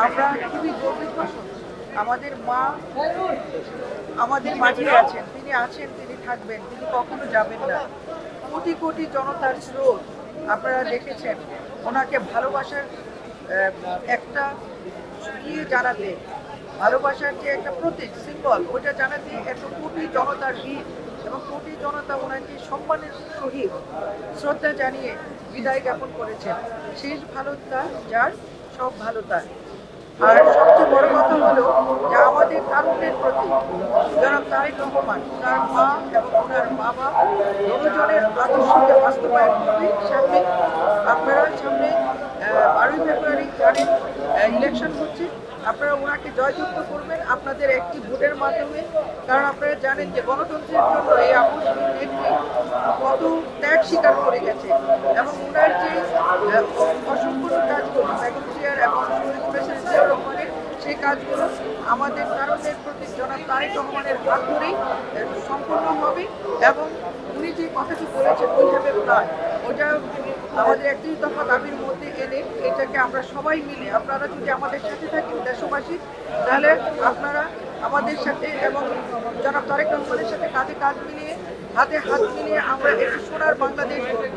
আমরা খুবই গর্বিত। আমাদের মা আমাদের মাঝে আছেন, তিনি থাকবেন, তিনি কখনো যাবেন না। কোটি কোটি জনতার স্রোত আপনারা দেখেছেন ওনাকে ভালোবাসার একটা ইয়ে জানাতে, ভালোবাসার যে একটা প্রতীক সিম্বল ওইটা জানাতে এত কোটি জনতার ভিড় এবং কোটি জনতা ওনাকে সম্মানের সহিত শ্রদ্ধা জানিয়ে বিদায় জ্ঞাপন করেছেন। শেষ ভালো তার, যার সব ভালো তার। আর সবচেয়ে বড় কথা হলো যে আমাদের তারুণ্যের প্রতি জনাব তারেক রহমান, ওনার মা এবং ওনার বাবা দুজনের আদর্শকে বাস্তবায়ন করবে। আপনারা সামনে 12ই ফেব্রুয়ারি জানেন ইলেকশন হচ্ছে, আপনারা ওনাকে জয়যুক্ত করবেন আপনাদের একটি ভোটের মাধ্যমে। কারণ আপনারা জানেন যে গণতন্ত্রের জন্য এই আপসহীন নেত্রী কত ত্যাগ স্বীকার করে গেছে এবং ওনার যে অসম্পূর্ণ কাজগুলো বেগম জিয়ার এবং শহীদ প্রেসিডেন্ট জিয়াউর রহমানের সেই কাজগুলো আমাদের তারুণ্যের প্রতি জনাব তারেক রহমানের হাত ধরেই সম্পূর্ণ হবে। এবং উনি যে কথাটি বলেছেন ওইভাবে নয়, ওটা আমাদের একটি দফা দাবির মধ্যে এনে এটাকে আমরা সবাই মিলে, আপনারা যদি আমাদের সাথে থাকেন দেশবাসী, তাহলে আপনারা আমাদের সাথে এবং জনাব তারেক রহমানের সাথে কাঁধে কাঁধ মিলিয়ে হাতে হাত মিলিয়ে আমরা একটি সোনার বাংলাদেশ গড়ব।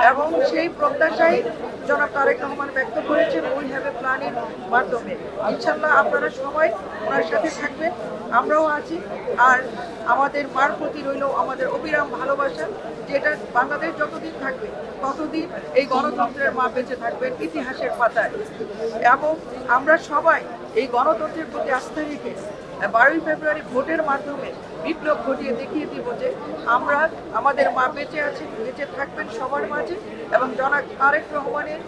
এবং সেই প্রত্যাশাই জনাব তারেক রহমান ব্যক্ত করেছেন ওই হ্যাভ এ প্ল্যানের মাধ্যমে। ইনশাল্লাহ আপনারা সবাই ওনার সাথে থাকবেন, আমরাও আছি। আর আমাদের মার প্রতি রইল আমাদের অবিরাম ভালোবাসা, যেটা বাংলাদেশ যতদিন থাকবে ততদিন এই গণতন্ত্রের মা বেঁচে থাকবেন ইতিহাসের পাতায়। এবং আমরা সবাই এই গণতন্ত্রের প্রতি আস্থা রেখে 12ই ফেব্রুয়ারি ভোটের মাধ্যমে বিপ্লব ঘটিয়ে দেখিয়ে দিব যে আমরা, আমাদের মা বেঁচে আছেন, বেঁচে থাকবেন সবার মাঝে। এবং জনাব তারেক রহমানের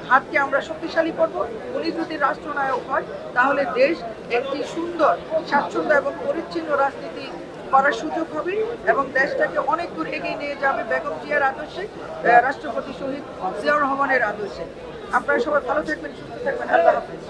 হাতকে আমরা শক্তিশালী করব। উনি যদি রাষ্ট্রনায়ক হয় তাহলে দেশ একটি সুন্দর, স্বাচ্ছন্দ্য এবং পরিচ্ছন্ন রাজনীতি করার সুযোগ হবে এবং দেশটাকে অনেক দূর এগিয়ে নিয়ে যাবে বেগম জিয়ার আদর্শে, রাষ্ট্রপতি শহীদ জিয়াউর রহমানের আদর্শে। আপনারা সবাই ভালো থাকবেন, সুস্থ থাকবেন। আল্লাহ হাফেজ।